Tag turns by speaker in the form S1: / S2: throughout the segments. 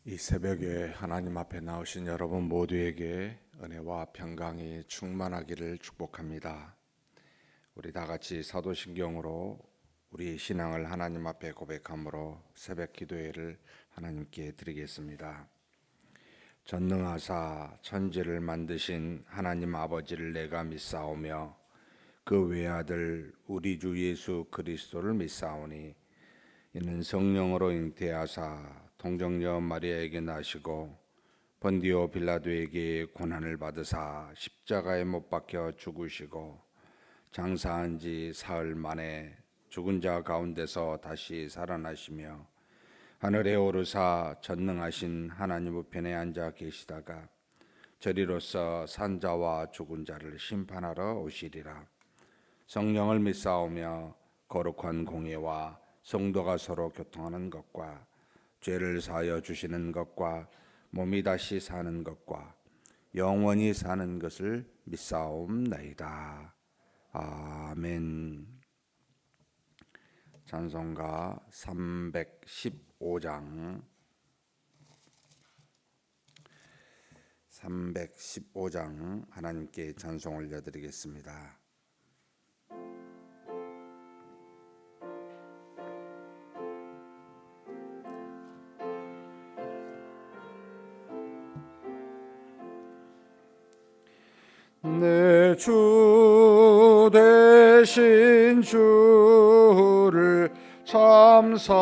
S1: 이 새벽에 하나님 앞에 나오신 여러분 모두에게 은혜와 평강이 충만하기를 축복합니다. 우리 다 같이 사도신경으로 우리의 신앙을 하나님 앞에 고백함으로 새벽 기도회를 하나님께 드리겠습니다. 전능하사 천지를 만드신 하나님 아버지를 내가 믿사오며 그 외아들 우리 주 예수 그리스도를 믿사오니 이는 성령으로 잉태하사 동정녀 마리아에게 나시고 본디오 빌라도에게 고난을 받으사 십자가에 못 박혀 죽으시고 장사한 지 사흘 만에 죽은 자 가운데서 다시 살아나시며 하늘에 오르사 전능하신 하나님 우편에 앉아 계시다가 저리로서 산 자와 죽은 자를 심판하러 오시리라. 성령을 믿사오며 거룩한 공예와 성도가 서로 교통하는 것과 죄를 사하여 주시는 것과 몸이 다시 사는 것과 영원히 사는 것을 믿사옵나이다. 아멘. 찬송가 315장 하나님께 찬송 올려드리겠습니다. 내 주 되신 주를 참 사랑하고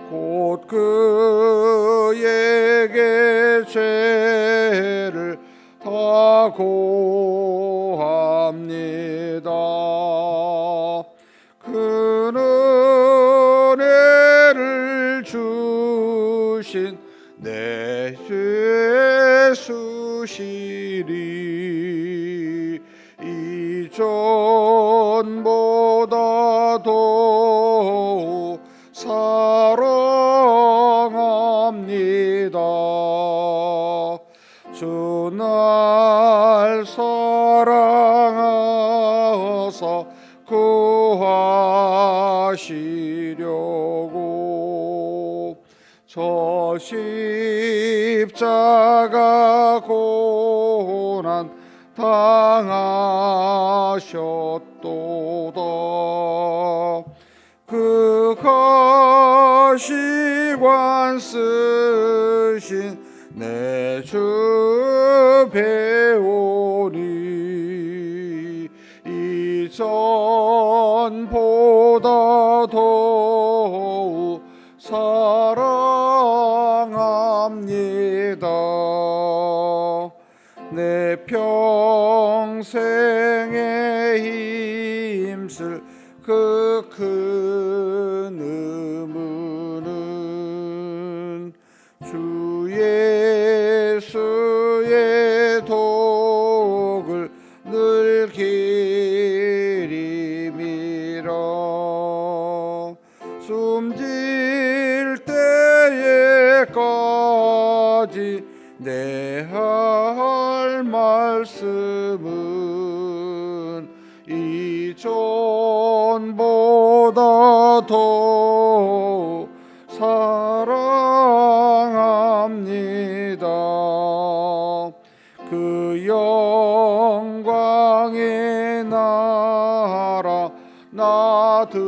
S1: 곧 그에게 죄를 다 고합니다. 그 은혜를 주신 내 예수시리 이전보다 더 사랑합니다. 주 날 사랑하사 구하시려고 저 십자가 고난 당하셨도다. 그 가시관 쓰신 내 주 배우니 이전보다 더욱 사랑합니다. 내 평생에 힘쓸 그 큰 의무는 주 예수의 독을 늘 기림이라. 숨질 때에까지 내 할 말씀은 이전보다 더 사랑합니다. 그 영광의 나라 나 들어가서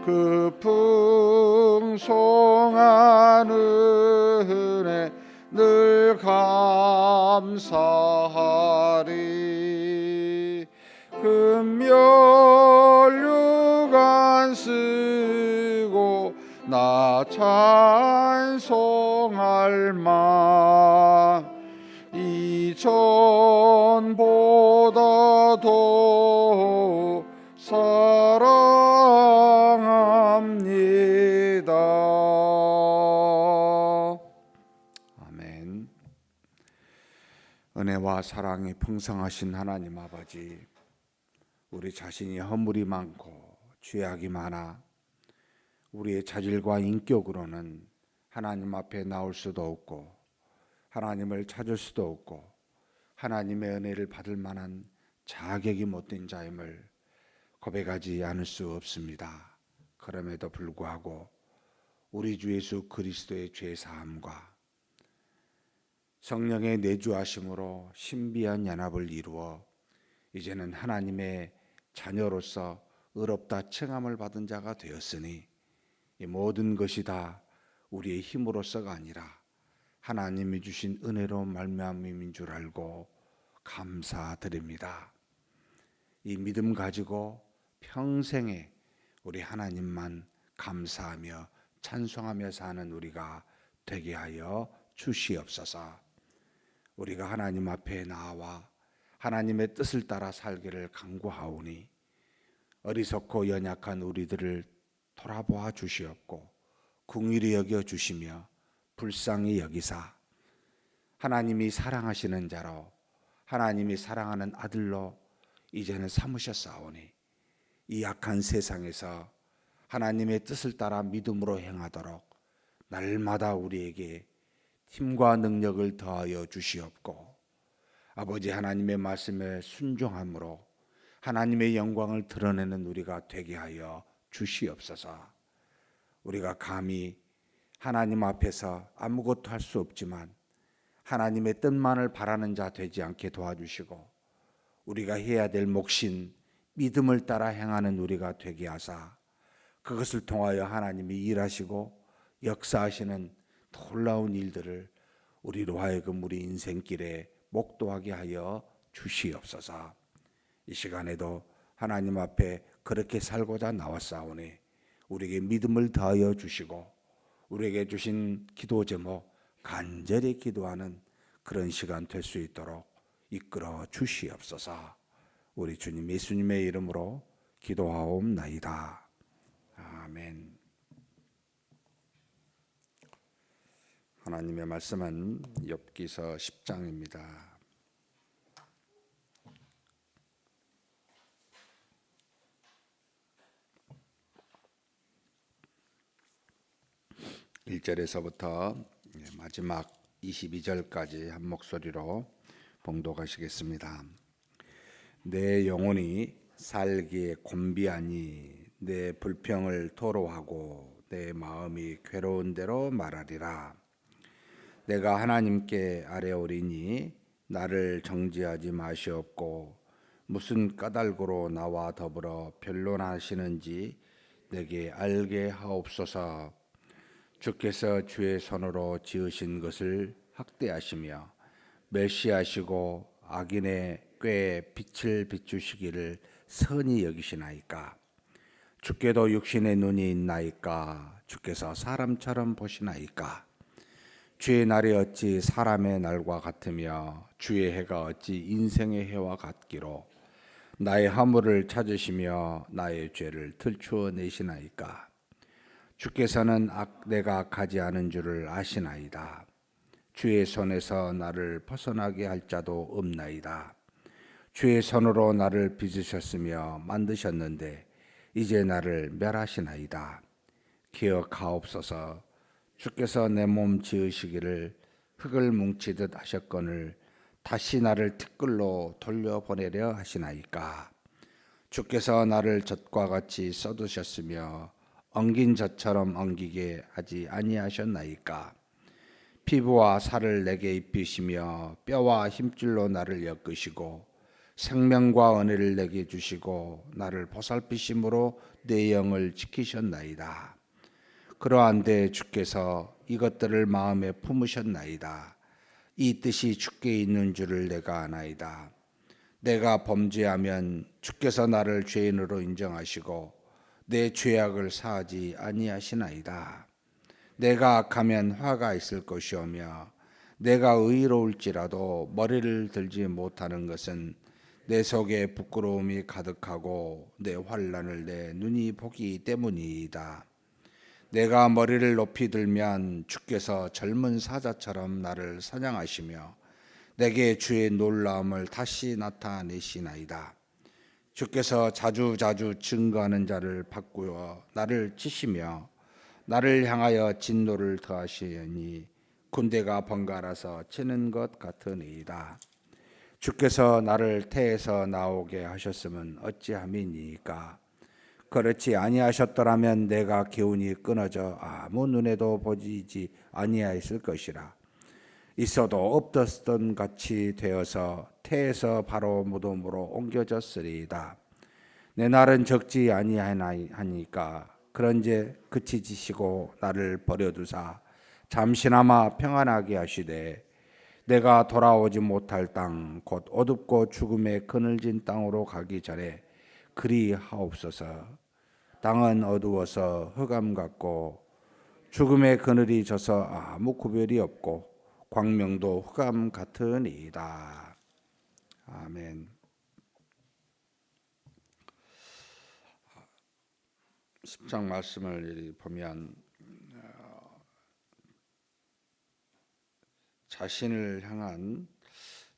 S1: 그 풍성한 은혜 늘 감사하리. 금면류관 쓰고 나 찬송할 만 이전보다 더 사랑합니다. 아멘. 은혜와 사랑이 풍성하신 하나님 아버지, 우리 자신이 허물이 많고 죄악이 많아 우리의 자질과 인격으로는 하나님 앞에 나올 수도 없고 하나님을 찾을 수도 없고 하나님의 은혜를 받을 만한 자격이 못된 자임을 고백하지 않을 수 없습니다. 그럼에도 불구하고 우리 주 예수 그리스도의 죄 사함과 성령의 내주하심으로 신비한 연합을 이루어 이제는 하나님의 자녀로서 의롭다 칭함을 받은 자가 되었으니 이 모든 것이 다 우리의 힘으로서가 아니라 하나님이 주신 은혜로 말미암음인 줄 알고 감사드립니다. 이 믿음 가지고 평생에 우리 하나님만 감사하며 찬송하며 사는 우리가 되게 하여 주시옵소서. 우리가 하나님 앞에 나와 하나님의 뜻을 따라 살기를 간구하오니 어리석고 연약한 우리들을 돌아보아 주시옵고 긍휼히 여겨 주시며 불쌍히 여기사 하나님이 사랑하시는 자로 하나님이 사랑하는 아들로 이제는 삼으셨사오니 이 악한 세상에서 하나님의 뜻을 따라 믿음으로 행하도록 날마다 우리에게 힘과 능력을 더하여 주시옵고 아버지 하나님의 말씀에 순종함으로 하나님의 영광을 드러내는 우리가 되게 하여 주시옵소서. 우리가 감히 하나님 앞에서 아무것도 할 수 없지만 하나님의 뜻만을 바라는 자 되지 않게 도와주시고 우리가 해야 될 몫인 믿음을 따라 행하는 우리가 되게 하사 그것을 통하여 하나님이 일하시고 역사하시는 놀라운 일들을 우리로 하여금 우리 인생길에 목도하게 하여 주시옵소서. 이 시간에도 하나님 앞에 그렇게 살고자 나왔사오니 우리에게 믿음을 더하여 주시고 우리에게 주신 기도 제목 간절히 기도하는 그런 시간 될 수 있도록 이끌어 주시옵소서. 우리 주님 예수님의 이름으로 기도하옵나이다. 아멘. 하나님의 말씀은 욥기서 10장입니다. 1절에서부터 마지막 22절까지 한 목소리로 봉독하시겠습니다. 내 영혼이 살기에 곤비하니 내 불평을 토로하고 내 마음이 괴로운 대로 말하리라. 내가 하나님께 아뢰오리니 나를 정죄하지 마시옵고 무슨 까닭으로 나와 더불어 변론하시는지 내게 알게 하옵소서. 주께서 주의 손으로 지으신 것을 학대하시며 멸시하시고 악인의 꾀에 빛을 비추시기를 선히 여기시나이까. 주께도 육신의 눈이 있나이까. 주께서 사람처럼 보시나이까. 주의 날이 어찌 사람의 날과 같으며 주의 해가 어찌 인생의 해와 같기로 나의 허물을 찾으시며 나의 죄를 들추어 내시나이까. 주께서는 내가 악하지 않은 줄을 아시나이다. 주의 손에서 나를 벗어나게 할 자도 없나이다. 주의 손으로 나를 빚으셨으며 만드셨는데 이제 나를 멸하시나이다. 기억하옵소서. 주께서 내 몸 지으시기를 흙을 뭉치듯 하셨거늘 다시 나를 티끌로 돌려보내려 하시나이까. 주께서 나를 젖과 같이 쏟으셨으며 엉긴 젖처럼 엉기게 하지 아니하셨나이까. 피부와 살을 내게 입히시며 뼈와 힘줄로 나를 엮으시고 생명과 은혜를 내게 주시고 나를 보살피심으로 내 영을 지키셨나이다. 그러한데 주께서 이것들을 마음에 품으셨나이다. 이 뜻이 주께 있는 줄을 내가 아나이다. 내가 범죄하면 주께서 나를 죄인으로 인정하시고 내 죄악을 사하지 아니하시나이다. 내가 악하면 화가 있을 것이오며 내가 의로울지라도 머리를 들지 못하는 것은 내 속에 부끄러움이 가득하고 내 환난을 내 눈이 보기 때문이다. 내가 머리를 높이 들면 주께서 젊은 사자처럼 나를 사냥하시며 내게 주의 놀라움을 다시 나타내시나이다. 주께서 자주자주 증거하는 자를 바꾸어 나를 치시며 나를 향하여 진노를 더하시니 군대가 번갈아서 치는 것 같으니이다. 주께서 나를 태에서 나오게 하셨으면 어찌함이니까. 그렇지 아니하셨더라면 내가 기운이 끊어져 아무 눈에도 보이지 아니하였을 것이라. 있어도 없었던 같이 되어서 태에서 바로 무덤으로 옮겨졌으리이다. 내 날은 적지 아니하니까 그런즉 그치지시고 나를 버려두사 잠시나마 평안하게 하시되 내가 돌아오지 못할 땅 곧 어둡고 죽음의 그늘진 땅으로 가기 전에 그리하옵소서. 땅은 어두워서 흑암 같고 죽음의 그늘이 져서 아무 구별이 없고 광명도 흑암 같으니이다. 아멘. 10장 말씀을 보면 자신을 향한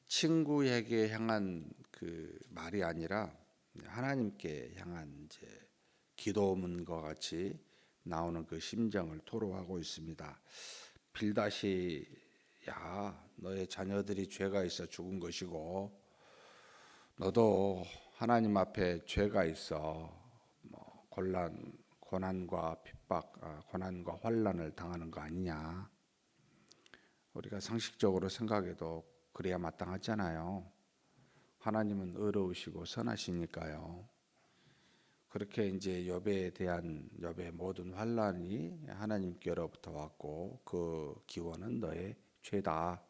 S1: 친구에게 향한 그 말이 아니라 하나님께 향한 이제 기도문과 같이 나오는 그 심정을 토로하고 있습니다. 빌다시 야 너의 자녀들이 죄가 있어 죽은 것이고 너도 하나님 앞에 죄가 있어 뭐 고난과 핍박, 고난과 환난을 당하는 거 아니냐. 우리가 상식적으로 생각해도 그래야 마땅하잖아요. 하나님은 의로우시고 선하시니까요. 그렇게 이제 욥에 대한 욥의 모든 환난이 하나님께로부터 왔고 그 기원은 너의 죄다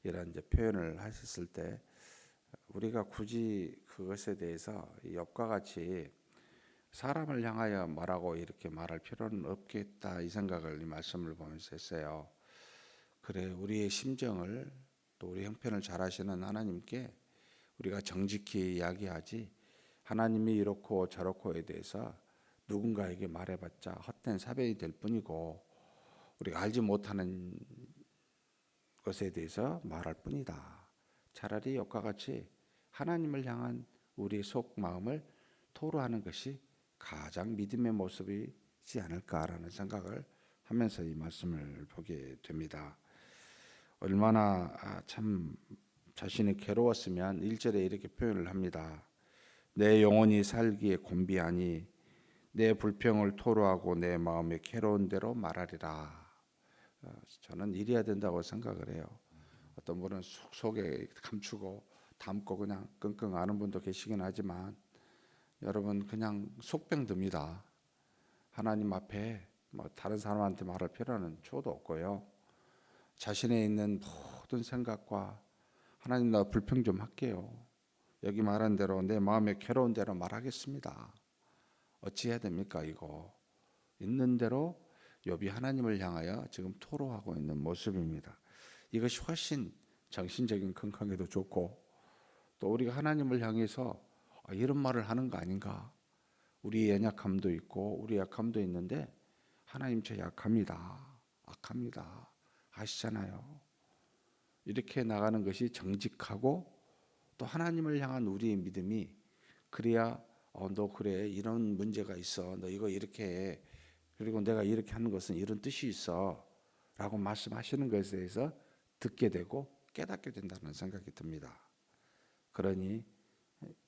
S1: 이런 이제 표현을 하셨을 때 우리가 굳이 그것에 대해서 욥과 같이 사람을 향하여 말하고 이렇게 말할 필요는 없겠다 이 생각을 이 말씀을 보면서 했어요. 그래 우리의 심정을 또 우리 형편을 잘 아시는 하나님께 우리가 정직히 이야기하지 하나님이 이렇고 저렇고에 대해서 누군가에게 말해봤자 헛된 사변이 될 뿐이고 우리가 알지 못하는 것에 대해서 말할 뿐이다. 차라리 욥과 같이 하나님을 향한 우리의 속마음을 토로하는 것이 가장 믿음의 모습이지 않을까라는 생각을 하면서 이 말씀을 보게 됩니다. 얼마나 참 자신이 괴로웠으면 1절에 이렇게 표현을 합니다. 내 영혼이 살기에 곤비하니 내 불평을 토로하고 내 마음에 괴로운 대로 말하리라. 저는 이래야 된다고 생각을 해요. 어떤 분은 속에 감추고 담고 그냥 끙끙 앓는 분도 계시긴 하지만 여러분 그냥 속병 듭니다. 하나님 앞에 뭐 다른 사람한테 말할 필요는 초도 없고요. 자신에 있는 모든 생각과 하나님 나 불평 좀 할게요. 여기 말한 대로 내 마음에 괴로운 대로 말하겠습니다. 어찌해야 됩니까 이거? 있는 대로 욥이 하나님을 향하여 지금 토로하고 있는 모습입니다. 이것이 훨씬 정신적인 건강에도 좋고 또 우리가 하나님을 향해서 이런 말을 하는 거 아닌가? 우리의 연약함도 있고 우리 약함도 있는데 하나님 저 약합니다. 악합니다. 아시잖아요. 이렇게 나가는 것이 정직하고 또 하나님을 향한 우리의 믿음이 그래야 너 그래 이런 문제가 있어 너 이거 이렇게 해 그리고 내가 이렇게 하는 것은 이런 뜻이 있어 라고 말씀하시는 것에 대해서 듣게 되고 깨닫게 된다는 생각이 듭니다. 그러니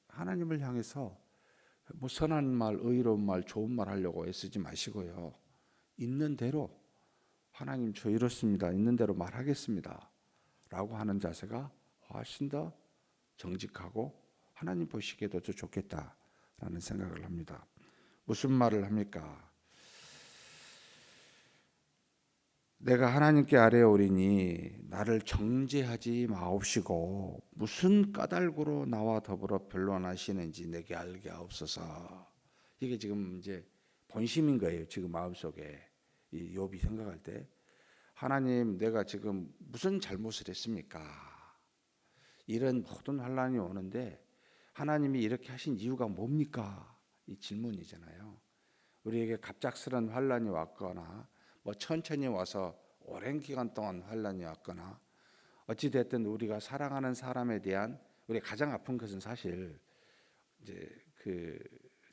S1: 하나님을 향해서 뭐 선한 말, 의로운 말, 좋은 말 하려고 애쓰지 마시고요. 있는 대로 하나님 저 이렇습니다. 있는 대로 말하겠습니다. 라고 하는 자세가 훨씬 더 정직하고 하나님 보시기에도 더 좋겠다라는 생각을 합니다. 무슨 말을 합니까? 내가 하나님께 아뢰오리니 나를 정죄하지 마옵시고 무슨 까닭으로 나와 더불어 변론하시는지 내게 알게 하옵소서. 이게 지금 이제 본심인 거예요. 지금 마음속에 이 욥이 생각할 때 하나님 내가 지금 무슨 잘못을 했습니까? 이런 모든 환난이 오는데 하나님이 이렇게 하신 이유가 뭡니까? 이 질문이잖아요. 우리에게 갑작스런 환난이 왔거나 뭐 천천히 와서 오랜 기간 동안 환난이 왔거나 어찌 됐든 우리가 사랑하는 사람에 대한 우리 가장 아픈 것은 사실 이제 그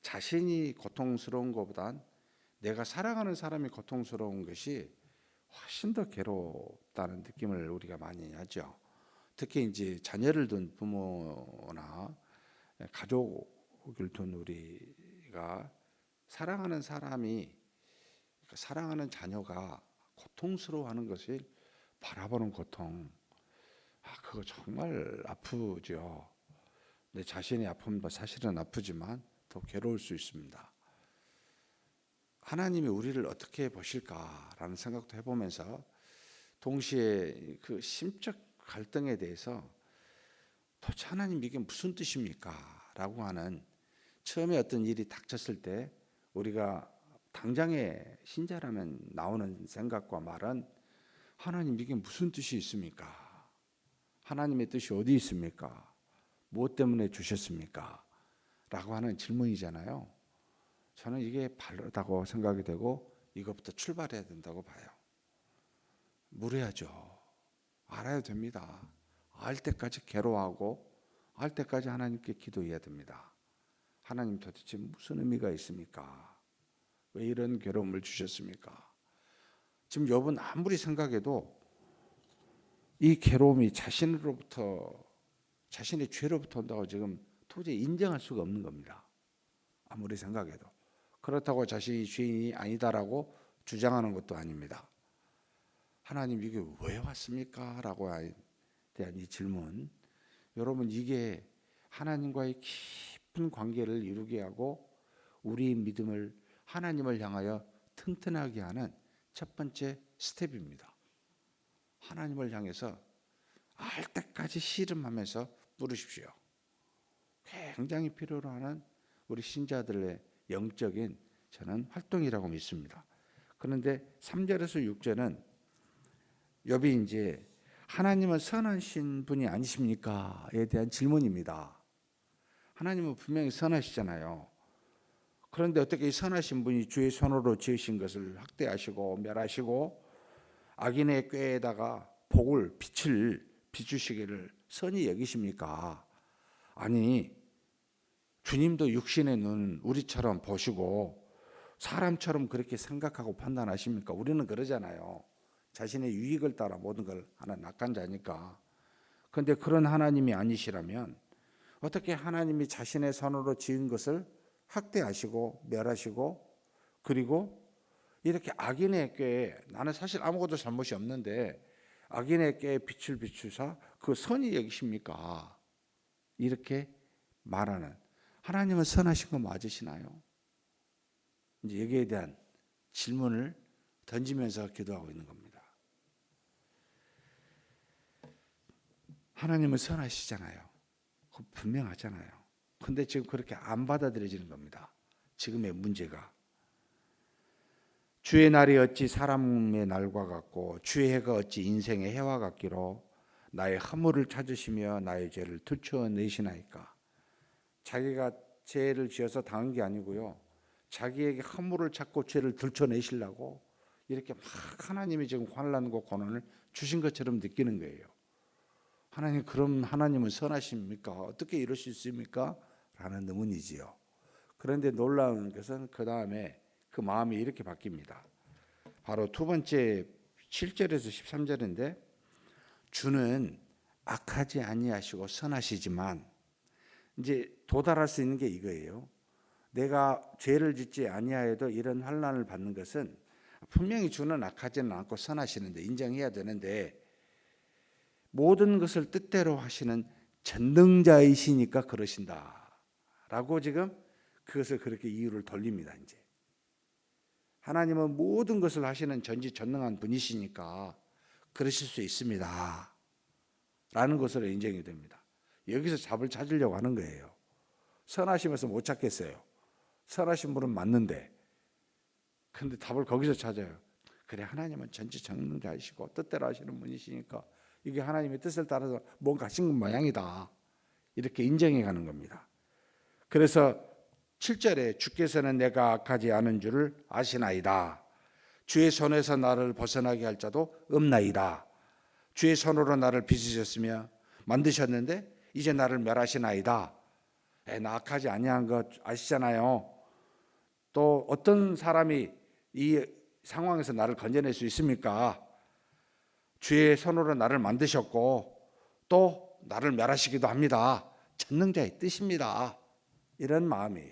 S1: 자신이 고통스러운 것보단 내가 사랑하는 사람이 고통스러운 것이 훨씬 더 괴롭다는 느낌을 우리가 많이 하죠. 특히 이제 자녀를 둔 부모나 가족을 둔 우리가 사랑하는 사람이 사랑하는 자녀가 고통스러워하는 것을 바라보는 고통, 그거 정말 아프죠. 내 자신의 아픔도 사실은 아프지만 더 괴로울 수 있습니다. 하나님이 우리를 어떻게 보실까라는 생각도 해보면서 동시에 그 심적 갈등에 대해서 도대체 하나님 이게 무슨 뜻입니까? 라고 하는, 처음에 어떤 일이 닥쳤을 때 우리가 당장에 신자라면 나오는 생각과 말은, 하나님 이게 무슨 뜻이 있습니까? 하나님의 뜻이 어디 있습니까? 무엇 때문에 주셨습니까? 라고 하는 질문이잖아요. 저는 이게 바르다고 생각이 되고 이것부터 출발해야 된다고 봐요. 물어야죠. 알아야 됩니다. 알 때까지 괴로워하고 알 때까지 하나님께 기도해야 됩니다. 하나님 도대체 무슨 의미가 있습니까? 왜 이런 괴로움을 주셨습니까? 지금 욥은 아무리 생각해도 이 괴로움이 자신으로부터, 자신의 죄로부터 온다고 지금 도저히 인정할 수가 없는 겁니다. 아무리 생각해도. 그렇다고 자신이 죄인이 아니다라고 주장하는 것도 아닙니다. 하나님 이게 왜 왔습니까? 라고 대한 이 질문, 여러분 이게 하나님과의 깊은 관계를 이루게 하고 우리의 믿음을 하나님을 향하여 튼튼하게 하는 첫 번째 스텝입니다. 하나님을 향해서 알 때까지 씨름하면서 물으십시오. 굉장히 필요로 하는 우리 신자들의 영적인 저는 활동이라고 믿습니다. 그런데 3절에서 6절은 욥이 이제 하나님은 선하신 분이 아니십니까?에 대한 질문입니다. 하나님은 분명히 선하시잖아요. 그런데 어떻게 이 선하신 분이 주의 손으로 지으신 것을 학대하시고 멸하시고 악인의 꾀에다가 복을, 빛을 비추시기를 선히 여기십니까? 아니, 주님도 육신의 눈 우리처럼 보시고 사람처럼 그렇게 생각하고 판단하십니까? 우리는 그러잖아요. 자신의 유익을 따라 모든 걸 하는 낙관자니까. 그런데 그런 하나님이 아니시라면 어떻게 하나님이 자신의 손으로 지은 것을 학대하시고 멸하시고, 그리고 이렇게 악인의 꾀에, 나는 사실 아무것도 잘못이 없는데 악인의 꾀에 빛을 비추사 그 선이 여기십니까? 이렇게 말하는, 하나님은 선하신 거 맞으시나요? 이제 여기에 대한 질문을 던지면서 기도하고 있는 겁니다. 하나님은 선하시잖아요. 그거 분명하잖아요. 근데 지금 그렇게 안 받아들여지는 겁니다. 지금의 문제가. 주의 날이 어찌 사람의 날과 같고 주의 해가 어찌 인생의 해와 같기로 나의 허물을 찾으시며 나의 죄를 들춰내시나이까. 자기가 죄를 지어서 당한 게 아니고요, 자기에게 허물을 찾고 죄를 들춰내시려고 이렇게 막 하나님이 지금 환난과 고난을 주신 것처럼 느끼는 거예요. 하나님, 그럼 하나님은 선하십니까? 어떻게 이럴 수 있습니까? 라는 의문이지요. 그런데 놀라운 것은 그 다음에 그 마음이 이렇게 바뀝니다. 바로 두 번째 7절에서 13절인데, 주는 악하지 아니하시고 선하시지만, 이제 도달할 수 있는 게 이거예요. 내가 죄를 짓지 아니하여도 이런 환난을 받는 것은 분명히 주는 악하지는 않고 선하시는데 인정해야 되는데, 모든 것을 뜻대로 하시는 전능자이시니까 그러신다라고 지금 그것을 그렇게 이유를 돌립니다. 이제 하나님은 모든 것을 하시는 전지전능한 분이시니까 그러실 수 있습니다 라는 것으로 인정이 됩니다. 여기서 답을 찾으려고 하는 거예요. 선하시면서 못 찾겠어요. 선하신 분은 맞는데, 근데 답을 거기서 찾아요. 그래, 하나님은 전지전능자이시고 뜻대로 하시는 분이시니까 이게 하나님의 뜻을 따라서 뭔가 하신 것 모양이다, 이렇게 인정해 가는 겁니다. 그래서 7절에 주께서는 내가 악하지 않은 줄을 아시나이다. 주의 손에서 나를 벗어나게 할 자도 없나이다. 주의 손으로 나를 빚으셨으며 만드셨는데 이제 나를 멸하시나이다. 나 악하지 아니한 것 아시잖아요. 또 어떤 사람이 이 상황에서 나를 건져낼 수 있습니까? 주의 손으로 나를 만드셨고 또 나를 멸하시기도 합니다. 전능자의 뜻입니다. 이런 마음이에요.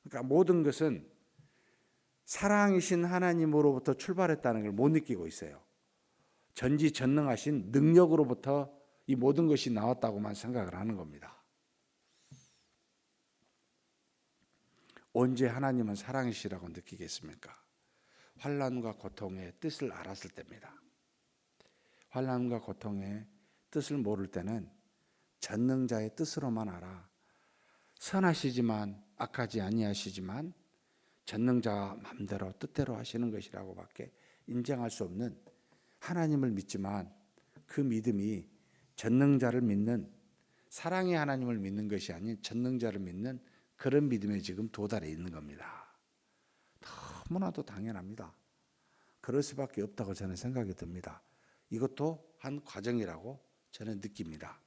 S1: 그러니까 모든 것은 사랑이신 하나님으로부터 출발했다는 걸 못 느끼고 있어요. 전지전능하신 능력으로부터 이 모든 것이 나왔다고만 생각을 하는 겁니다. 언제 하나님은 사랑이시라고 느끼겠습니까? 환난과 고통의 뜻을 알았을 때입니다. 환난과 고통의 뜻을 모를 때는 전능자의 뜻으로만 알아. 선하시지만 악하지 아니하시지만 전능자가 마음대로 뜻대로 하시는 것이라고밖에 인정할 수 없는 하나님을 믿지만 그 믿음이 전능자를 믿는 사랑의 하나님을 믿는 것이 아닌 전능자를 믿는 그런 믿음에 지금 도달해 있는 겁니다. 너무나도 당연합니다. 그럴 수밖에 없다고 저는 생각이 듭니다. 이것도 한 과정이라고 저는 느낍니다.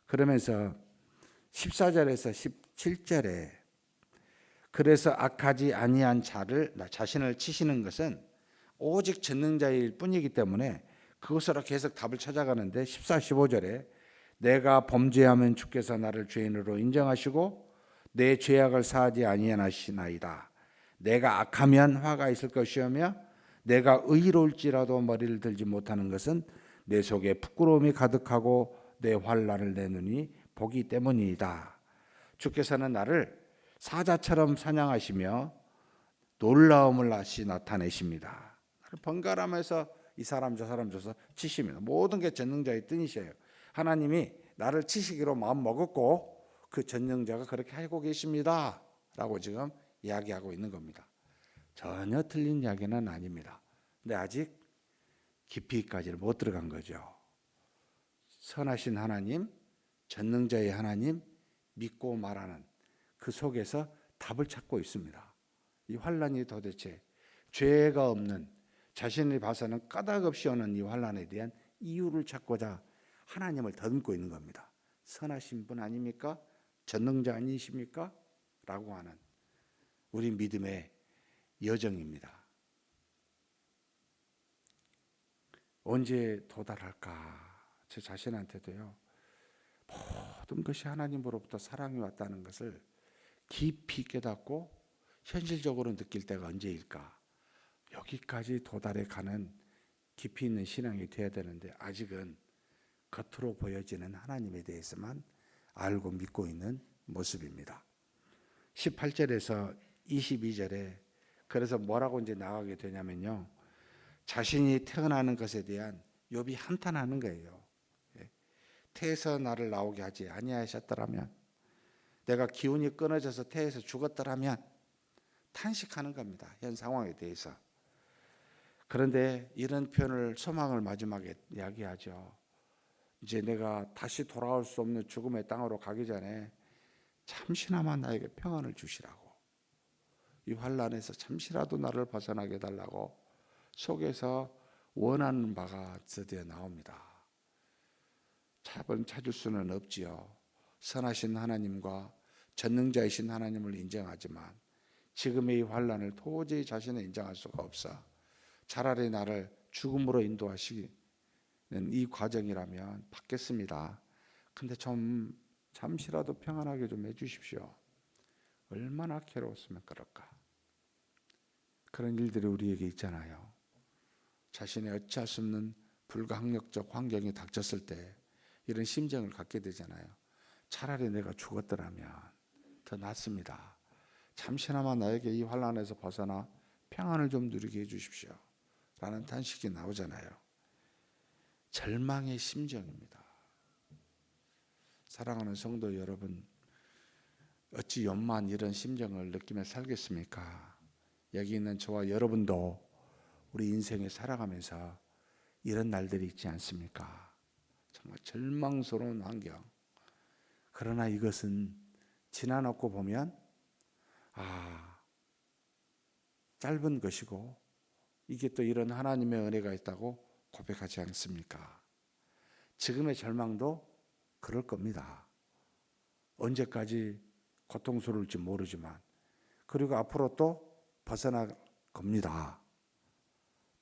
S1: 그러면서 14절에서 17절에 그래서 악하지 아니한 자신을 치시는 것은 오직 전능자일 뿐이기 때문에 그것으로 계속 답을 찾아가는데 14, 15절에 내가 범죄하면 주께서 나를 죄인으로 인정하시고 내 죄악을 사하지 아니하시나이다. 내가 악하면 화가 있을 것이오며 내가 의로울지라도 머리를 들지 못하는 것은 내 속에 부끄러움이 가득하고 내 환난을 내느니 보기 때문이다. 주께서는 나를 사자처럼 사냥하시며 놀라움을 다시 나타내십니다. 나를 번갈아가면서 이 사람 저 사람 줘서 치십니다. 모든 게 전능자의 뜻이에요. 하나님이 나를 치시기로 마음 먹었고 그 전능자가 그렇게 하고 계십니다 라고 지금 이야기하고 있는 겁니다. 전혀 틀린 이야기는 아닙니다. 근데 아직 깊이까지는 못 들어간 거죠. 선하신 하나님, 전능자의 하나님 믿고 말하는 그 속에서 답을 찾고 있습니다. 이 환난이 도대체 죄가 없는 자신이 봐서는 까닭없이 오는 이 환난에 대한 이유를 찾고자 하나님을 더듬고 있는 겁니다. 선하신 분 아닙니까? 전능자 아니십니까? 라고 하는 우리 믿음의 여정입니다. 언제 도달할까? 제 자신한테도요. 모든 것이 하나님으로부터 사랑이 왔다는 것을 깊이 깨닫고 현실적으로 느낄 때가 언제일까? 여기까지 도달해 가는 깊이 있는 신앙이 되어야 되는데 아직은 겉으로 보여지는 하나님에 대해서만 알고 믿고 있는 모습입니다. 18절에서 22절에 그래서 뭐라고 이제 나가게 되냐면요. 자신이 태어나는 것에 대한 욥이 한탄하는 거예요. 태에서 나를 나오게 하지 아니하셨더라면 내가 기운이 끊어져서 태에서 죽었더라면 탄식하는 겁니다. 현 상황에 대해서. 그런데 이런 표현을 소망을 마지막에 이야기하죠. 이제 내가 다시 돌아올 수 없는 죽음의 땅으로 가기 전에 잠시나마 나에게 평안을 주시라고. 이 환난에서 잠시라도 나를 벗어나게 해달라고 속에서 원하는 바가 드디어 나옵니다. 답은 찾을 수는 없지요. 선하신 하나님과 전능자이신 하나님을 인정하지만 지금의 이 환난을 도저히 자신은 인정할 수가 없어. 차라리 나를 죽음으로 인도하시는 이 과정이라면 받겠습니다. 근데 좀 잠시라도 평안하게 좀 해주십시오. 얼마나 괴로웠으면 그럴까. 그런 일들이 우리에게 있잖아요. 자신의 어찌할 수 없는 불가항력적 환경이 닥쳤을 때 이런 심정을 갖게 되잖아요. 차라리 내가 죽었더라면 더 낫습니다. 잠시나마 나에게 이 환난에서 벗어나 평안을 좀 누리게 해주십시오 라는 탄식이 나오잖아요. 절망의 심정입니다. 사랑하는 성도 여러분, 어찌 욥만 이런 심정을 느끼며 살겠습니까? 여기 있는 저와 여러분도 우리 인생에 살아가면서 이런 날들이 있지 않습니까? 정말 절망스러운 환경. 그러나 이것은 지나놓고 보면 짧은 것이고 이게 또 이런 하나님의 은혜가 있다고 고백하지 않습니까? 지금의 절망도 그럴 겁니다. 언제까지 고통스러울지 모르지만 그리고 앞으로 또 벗어날 겁니다.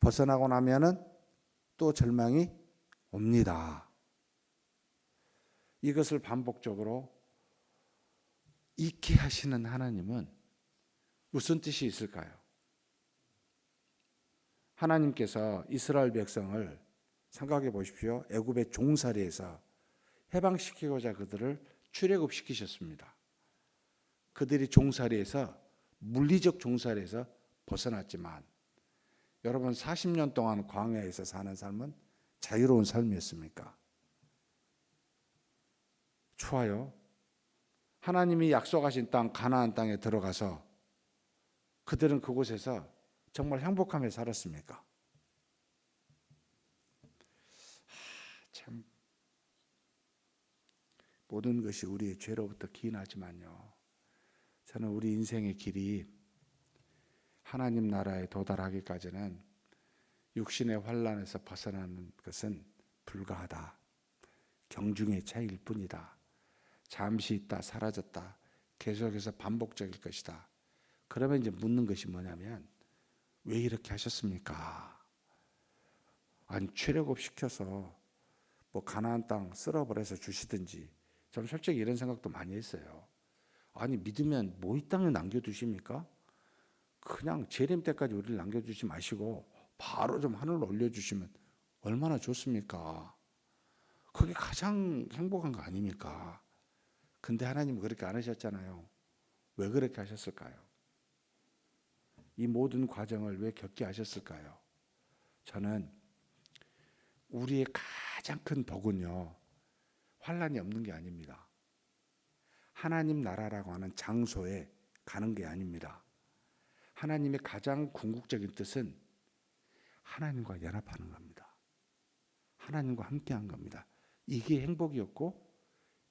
S1: 벗어나고 나면은 또 절망이 옵니다. 이것을 반복적으로 잊게 하시는 하나님은 무슨 뜻이 있을까요? 하나님께서 이스라엘 백성을 생각해 보십시오. 애굽의 종살이에서 해방시키고자 그들을 출애굽시키셨습니다. 그들이 종살이에서 물리적 종살이에서 벗어났지만 여러분 40년 동안 광야에서 사는 삶은 자유로운 삶이었습니까? 좋아요. 하나님이 약속하신 땅 가나안 땅에 들어가서 그들은 그곳에서 정말 행복하며 살았습니까? 참 모든 것이 우리의 죄로부터 기인하지만요. 저는 우리 인생의 길이 하나님 나라에 도달하기까지는 육신의 환란에서 벗어나는 것은 불가하다. 경중의 차이일 뿐이다. 잠시 있다 사라졌다. 계속해서 반복적일 것이다. 그러면 이제 묻는 것이 뭐냐면 왜 이렇게 하셨습니까? 아니 출애굽 시켜서 뭐 가나안 땅 쓸어버려서 주시든지 저는 솔직히 이런 생각도 많이 했어요. 아니 믿으면 뭐 이 땅에 남겨두십니까? 그냥 재림 때까지 우리를 남겨주지 마시고 바로 좀 하늘로 올려주시면 얼마나 좋습니까? 그게 가장 행복한 거 아닙니까? 근데 하나님은 그렇게 안 하셨잖아요. 왜 그렇게 하셨을까요? 이 모든 과정을 왜 겪게 하셨을까요? 저는 우리의 가장 큰 복은요, 환란이 없는 게 아닙니다. 하나님 나라라고 하는 장소에 가는 게 아닙니다. 하나님의 가장 궁극적인 뜻은 하나님과 연합하는 겁니다. 하나님과 함께한 겁니다. 이게 행복이었고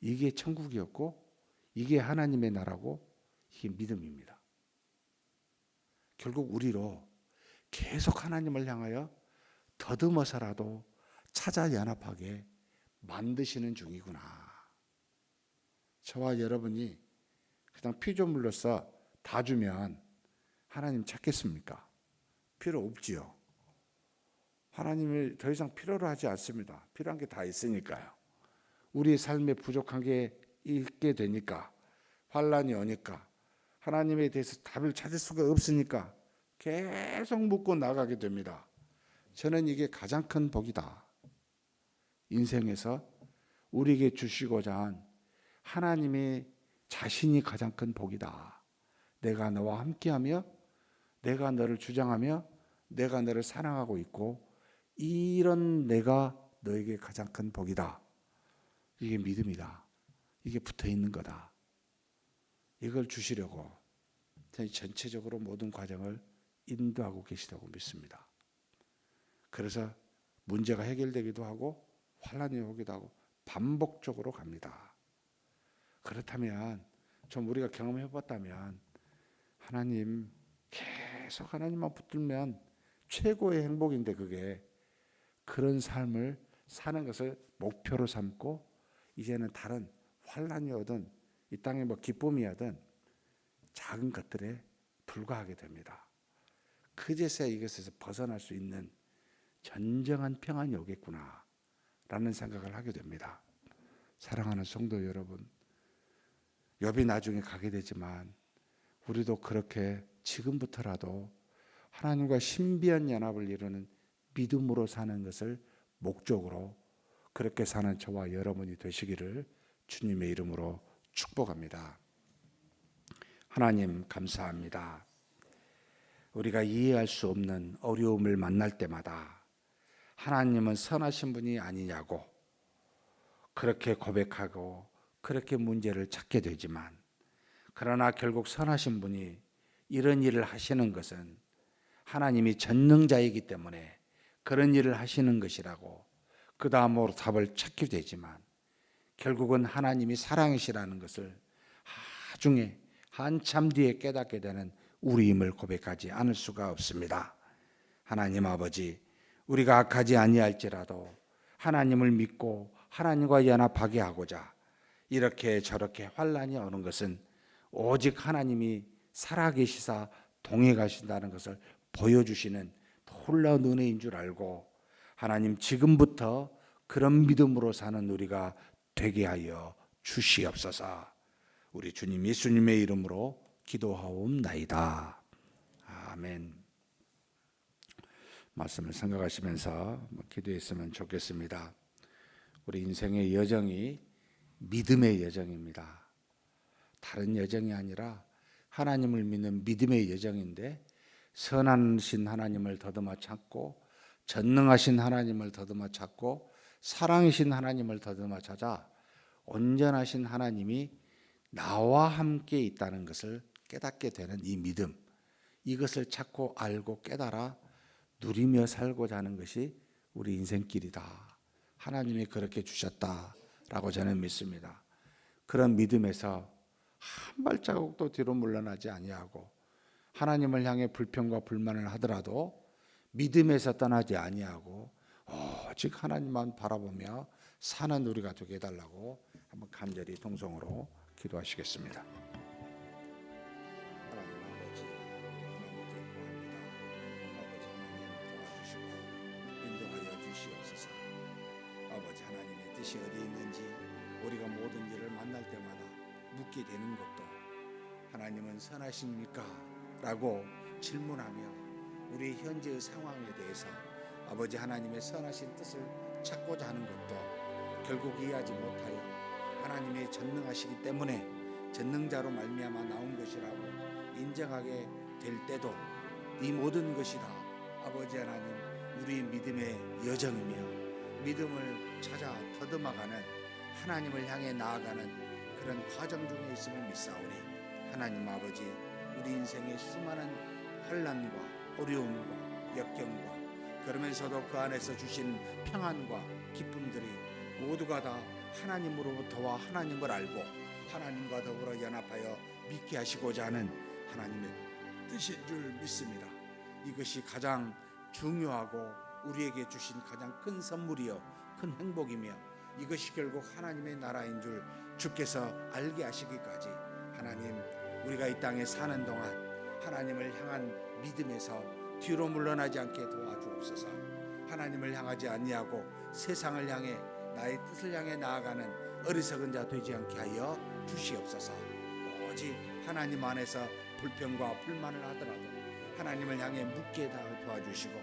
S1: 이게 천국이었고 이게 하나님의 나라고 이게 믿음입니다. 결국 우리로 계속 하나님을 향하여 더듬어서라도 찾아 연합하게 만드시는 중이구나. 저와 여러분이 그냥 피조물로서 다 주면 하나님 찾겠습니까? 필요 없지요. 하나님을 더 이상 필요로 하지 않습니다. 필요한 게 다 있으니까요. 우리의 삶에 부족한 게 있게 되니까 환란이 오니까 하나님에 대해서 답을 찾을 수가 없으니까 계속 묻고 나가게 됩니다. 저는 이게 가장 큰 복이다. 인생에서 우리에게 주시고자 한 하나님의 자신이 가장 큰 복이다. 내가 너와 함께하며 내가 너를 주장하며 내가 너를 사랑하고 있고 이런 내가 너에게 가장 큰 복이다. 이게 믿음이다. 이게 붙어 있는 거다. 이걸 주시려고 전체적으로 모든 과정을 인도하고 계시다고 믿습니다. 그래서 문제가 해결되기도 하고 환란이 오기도 하고 반복적으로 갑니다. 그렇다면 좀 우리가 경험해 봤다면 하나님 계속 하나님만 붙들면 최고의 행복인데 그게 그런 삶을 사는 것을 목표로 삼고 이제는 다른 환란이 오든 이 땅의 뭐 기쁨이든 작은 것들에 불과하게 됩니다. 그제서야 이것에서 벗어날 수 있는 진정한 평안이 오겠구나 라는 생각을 하게 됩니다. 사랑하는 성도 여러분, 욥이 나중에 가게 되지만 우리도 그렇게 지금부터라도 하나님과 신비한 연합을 이루는 믿음으로 사는 것을 목적으로 그렇게 사는 저와 여러분이 되시기를 주님의 이름으로 축복합니다. 하나님 감사합니다. 우리가 이해할 수 없는 어려움을 만날 때마다 하나님은 선하신 분이 아니냐고 그렇게 고백하고 그렇게 문제를 찾게 되지만 그러나 결국 선하신 분이 이런 일을 하시는 것은 하나님이 전능자이기 때문에 그런 일을 하시는 것이라고 그 다음으로 답을 찾게 되지만 결국은 하나님이 사랑이시라는 것을 나중에 한참 뒤에 깨닫게 되는 우리임을 고백하지 않을 수가 없습니다. 하나님 아버지, 우리가 악하지 아니할지라도 하나님을 믿고 하나님과 연합하게 하고자 이렇게 저렇게 환란이 오는 것은 오직 하나님이 살아계시사 동해 가신다는 것을 보여주시는 놀라운 은혜인 줄 알고 하나님 지금부터 그런 믿음으로 사는 우리가 되게 하여 주시옵소서. 우리 주님 예수님의 이름으로 기도하옵나이다. 아멘. 말씀을 생각하시면서 기도했으면 좋겠습니다. 우리 인생의 여정이 믿음의 여정입니다. 다른 여정이 아니라 하나님을 믿는 믿음의 여정인데, 선하신 하나님을 더듬어 찾고 전능하신 하나님을 더듬어 찾고 사랑이신 하나님을 더듬어 찾아 온전하신 하나님이 나와 함께 있다는 것을 깨닫게 되는 이 믿음, 이것을 찾고 알고 깨달아 누리며 살고자 하는 것이 우리 인생길이다. 하나님이 그렇게 주셨다라고 저는 믿습니다. 그런 믿음에서 한 발자국도 뒤로 물러나지 아니하고 하나님을 향해 불평과 불만을 하더라도 믿음에서 떠나지 아니하고 오직 하나님만 바라보며 사는 우리가 되게 해달라고 한번 간절히 동성으로 기도하시겠습니다. 하나님 아버지, 도와주시고 인도하여 주시옵소서. 아버지, 하나님의 뜻이 어디 있는지 우리가 모든 일을 만날 때마다 묻게 되는 것도, 하나님은 선하십니까? 라고 질문하며 우리 현재의 상황에 대해서 아버지 하나님의 선하신 뜻을 찾고자 하는 것도 결국 이해하지 못하여 하나님의 전능하시기 때문에 전능자로 말미암아 나온 것이라고 인정하게 될 때도 이 모든 것이 다 아버지 하나님 우리 믿음의 여정이며 믿음을 찾아 더듬어가는, 하나님을 향해 나아가는 그런 과정 중에 있음을 믿사오니, 하나님 아버지, 우리 인생의 수많은 환난과 어려움과 역경과 그러면서도 그 안에서 주신 평안과 기쁨들이 모두가 다 하나님으로부터와 하나님을 알고 하나님과 더불어 연합하여 믿게 하시고자 하는 하나님의 뜻인 줄 믿습니다. 이것이 가장 중요하고 우리에게 주신 가장 큰 선물이요 큰 행복이며, 이것이 결국 하나님의 나라인 줄 주께서 알게 하시기까지 하나님, 우리가 이 땅에 사는 동안 하나님을 향한 믿음에서 뒤로 물러나지 않게 도와주옵소서. 하나님을 향하지 아니하고 세상을 향해 나의 뜻을 향해 나아가는 어리석은 자 되지 않게 하여 주시옵소서. 오직 하나님 안에서 불평과 불만을 하더라도 하나님을 향해 묻게 도와주시고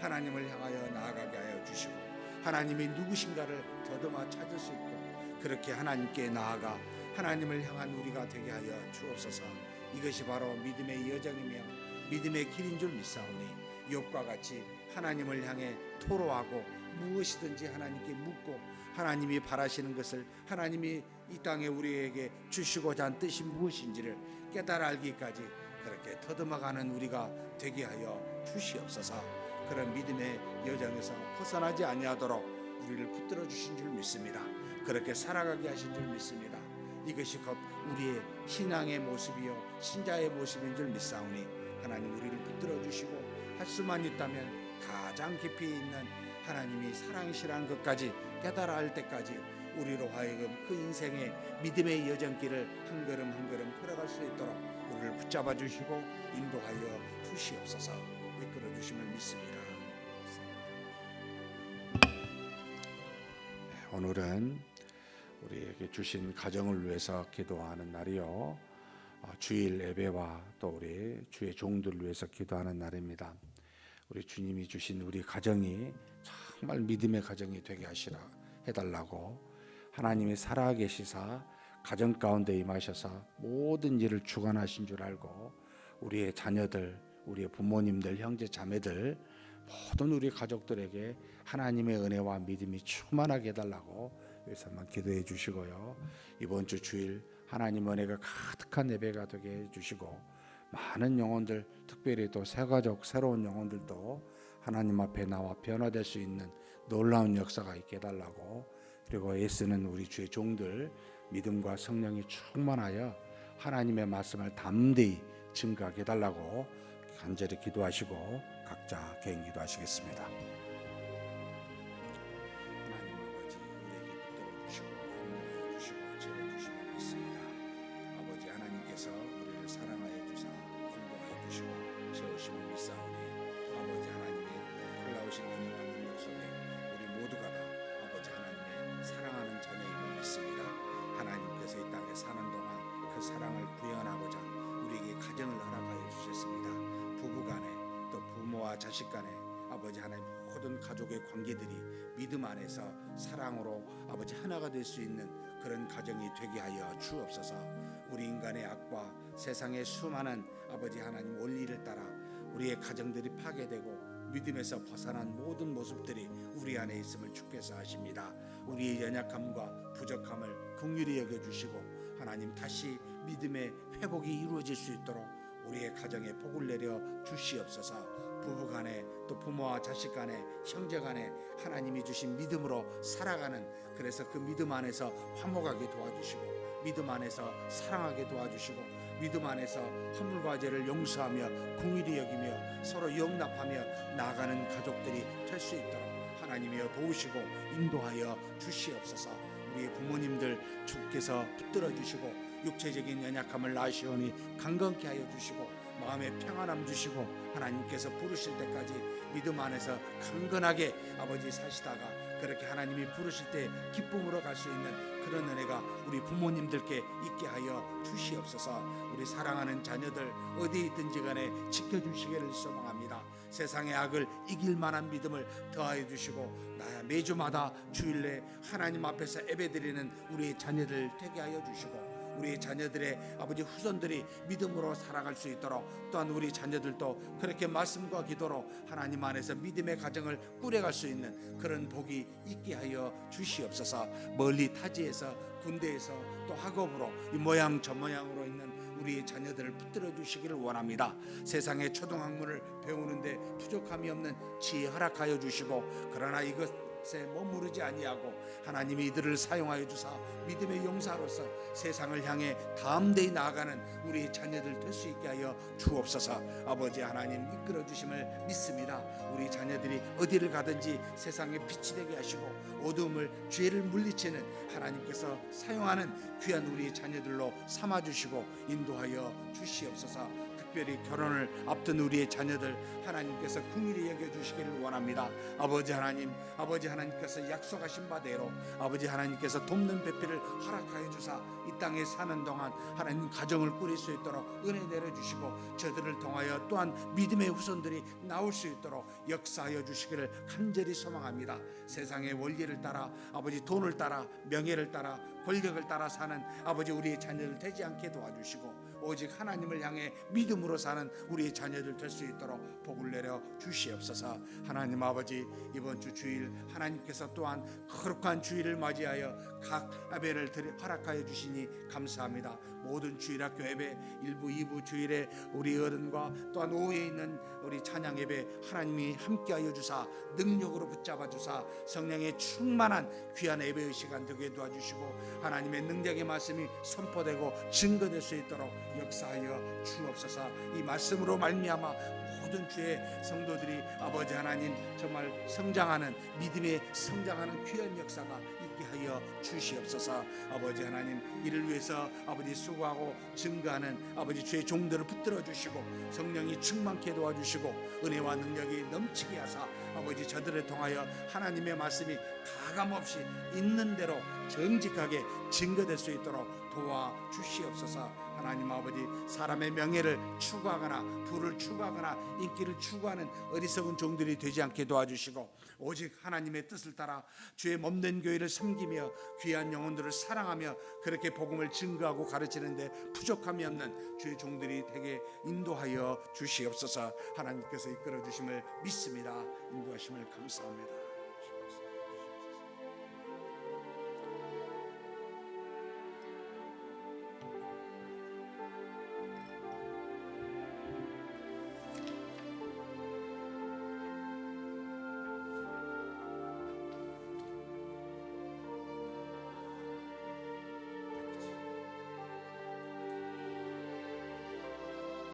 S1: 하나님을 향하여 나아가게 하여 주시고, 하나님이 누구신가를 더듬어 찾을 수 있고 그렇게 하나님께 나아가 하나님을 향한 우리가 되게 하여 주옵소서. 이것이 바로 믿음의 여정이며 믿음의 길인 줄 믿사오니, 욥과 같이 하나님을 향해 토로하고 무엇이든지 하나님께 묻고 하나님이 바라시는 것을, 하나님이 이 땅에 우리에게 주시고자 한 뜻이 무엇인지를 깨달아 알기까지 그렇게 더듬어가는 우리가 되게 하여 주시옵소서. 그런 믿음의 여정에서 벗어나지 아니하도록 우리를 붙들어 주신 줄 믿습니다. 그렇게 살아가게 하신 줄 믿습니다. 이것이 곧 우리의 신앙의 모습이요 신자의 모습인 줄 믿사오니, 하나님 우리를 붙들어 주시고 할 수만 있다면 가장 깊이 있는 하나님이 사랑이시라는 것까지 깨달아 알 때까지 우리로 하여금 그 인생의 믿음의 여정길을 한 걸음 한 걸음 걸어갈 수 있도록 우리를 붙잡아 주시고 인도하여 주시옵소서. 이끌어 주심을 믿습니다. 오늘은 우리에게 주신 가정을 위해서 기도하는 날이요, 주일 예배와 또 우리 주의 종들을 위해서 기도하는 날입니다. 우리 주님이 주신 우리 가정이 정말 믿음의 가정이 되게 하시라 해달라고, 하나님이 살아계시사 가정 가운데 임하셔서 모든 일을 주관하신 줄 알고 우리의 자녀들, 우리의 부모님들, 형제 자매들 모든 우리 가족들에게 하나님의 은혜와 믿음이 충만하게 해달라고 여기서만 기도해 주시고요, 이번 주 주일 하나님 은혜가 가득한 예배가 되게 해주시고 많은 영혼들, 특별히 또 새가족 새로운 영혼들도 하나님 앞에 나와 변화될 수 있는 놀라운 역사가 있게 해달라고, 그리고 애쓰는 우리 주의 종들 믿음과 성령이 충만하여 하나님의 말씀을 담대히 증거하게 해달라고 간절히 기도하시고 각자 개인 기도하시겠습니다. 하나님 아버지, 우리에게 붙들어주시고 인도하여 주시고 채워주시고 있습니다. 아버지 하나님께서 우리를 사랑하여 주사 인도하여 주시고 채우심을 믿사오니, 아버지 하나님의 놀라우신 은혜와 능력 속에 우리 모두가 다 아버지 하나님의 사랑하는 자녀임을 믿습니다.
S2: 부모와 자식 간에 아버지 하나님 모든 가족의 관계들이 믿음 안에서 사랑으로 아버지 하나가 될 수 있는 그런 가정이 되게 하여 주옵소서. 우리 인간의 악과 세상의 수많은 아버지 하나님 원리를 따라 우리의 가정들이 파괴되고 믿음에서 벗어난 모든 모습들이 우리 안에 있음을 주께서 아십니다. 우리의 연약함과 부족함을 긍휼히 여겨주시고 하나님 다시 믿음의 회복이 이루어질 수 있도록 우리의 가정에 복을 내려 주시옵소서. 부부간에 또 부모와 자식 간에 형제 간에 하나님이 주신 믿음으로 살아가는, 그래서 그 믿음 안에서 화목하게 도와주시고 믿음 안에서 사랑하게 도와주시고 믿음 안에서 허물과 죄를 용서하며 긍휼히 여기며 서로 용납하며 나아가는 가족들이 될 수 있도록 하나님이여 도우시고 인도하여 주시옵소서. 우리의 부모님들 주께서 붙들어 주시고 육체적인 연약함을 나시오니 강건케 하여 주시고 마음의 평안함 주시고 하나님께서 부르실 때까지 믿음 안에서 강건하게 아버지 사시다가 그렇게 하나님이 부르실 때 기쁨으로 갈 수 있는 그런 은혜가 우리 부모님들께 있게 하여 주시옵소서. 우리 사랑하는 자녀들 어디에 있든지 간에 지켜주시기를 소망합니다. 세상의 악을 이길 만한 믿음을 더하여 주시고 나야 매주마다 주일내 하나님 앞에서 예배드리는 우리의 자녀들 되게 하여 주시고 우리 자녀들의 아버지 후손들이 믿음으로 살아갈 수 있도록 또한 우리 자녀들도 그렇게 말씀과 기도로 하나님 안에서 믿음의 가정을 꾸려갈 수 있는 그런 복이 있게 하여 주시옵소서. 멀리 타지에서 군대에서 또 학업으로 이 모양 저 모양으로 있는 우리 자녀들을 붙들어 주시기를 원합니다. 세상의 초등학문을 배우는데 부족함이 없는 지혜 허락하여 주시고 그러나 이것에 머무르지 아니하고 하나님이 이들을 사용하여 주사 믿음의 용사로서 세상을 향해 다음대에 나아가는 우리 자녀들 될 수 있게 하여 주옵소서. 아버지 하나님 이끌어 주심을 믿습니다. 우리 자녀들이 어디를 가든지 세상에 빛이 되게 하시고 어두움을 죄를 물리치는 하나님께서 사용하는 귀한 우리 자녀들로 삼아주시고 인도하여 주시옵소서. 특별히 결혼을 앞둔 우리의 자녀들 하나님께서 긍휼히 여겨주시기를 원합니다. 아버지 하나님, 아버지 하나님께서 약속하신 바대로 아버지 하나님께서 돕는 배필을 허락하여 주사 이 땅에 사는 동안 하나님 가정을 꾸릴 수 있도록 은혜 내려주시고 저들을 통하여 또한 믿음의 후손들이 나올 수 있도록 역사하여 주시기를 간절히 소망합니다. 세상의 원리를 따라 아버지 돈을 따라 명예를 따라 권력을 따라 사는 아버지 우리의 자녀들 되지 않게 도와주시고 오직 하나님을 향해 믿음으로 사는 우리의 자녀들 될 수 있도록 복을 내려 주시옵소서. 하나님 아버지 이번 주 주일 하나님께서 또한 거룩한 주일을 맞이하여 각 예배를 허락하여 주시니 감사합니다. 모든 주일학교 예배 1부 2부 주일에 우리 어른과 또한 오후에 있는 우리 찬양 예배 하나님이 함께하여 주사 능력으로 붙잡아 주사 성령의 충만한 귀한 예배의 시간 되게 도와주시고 하나님의 능력의 말씀이 선포되고 증거될 수 있도록 역사하여 주옵소서. 이 말씀으로 말미암아 모든 주의 성도들이 아버지 하나님 정말 성장하는 믿음의 성장하는 귀한 역사가 있게 하여 주시옵소서. 아버지 하나님 이를 위해서 아버지 수고하고 증거하는 아버지 주의 종들을 붙들어 주시고 성령이 충만케 도와주시고 은혜와 능력이 넘치게 하사 아버지 저들을 통하여 하나님의 말씀이 가감없이 있는 대로 정직하게 증거될 수 있도록 도와주시옵소서. 하나님 아버지 사람의 명예를 추구하거나 부를 추구하거나 인기를 추구하는 어리석은 종들이 되지 않게 도와주시고 오직 하나님의 뜻을 따라 주의 몸된 교회를 섬기며 귀한 영혼들을 사랑하며 그렇게 복음을 증거하고 가르치는데 부족함이 없는 주의 종들이 되게 인도하여 주시옵소서. 하나님께서 이끌어 주심을 믿습니다. 인도하심을 감사합니다.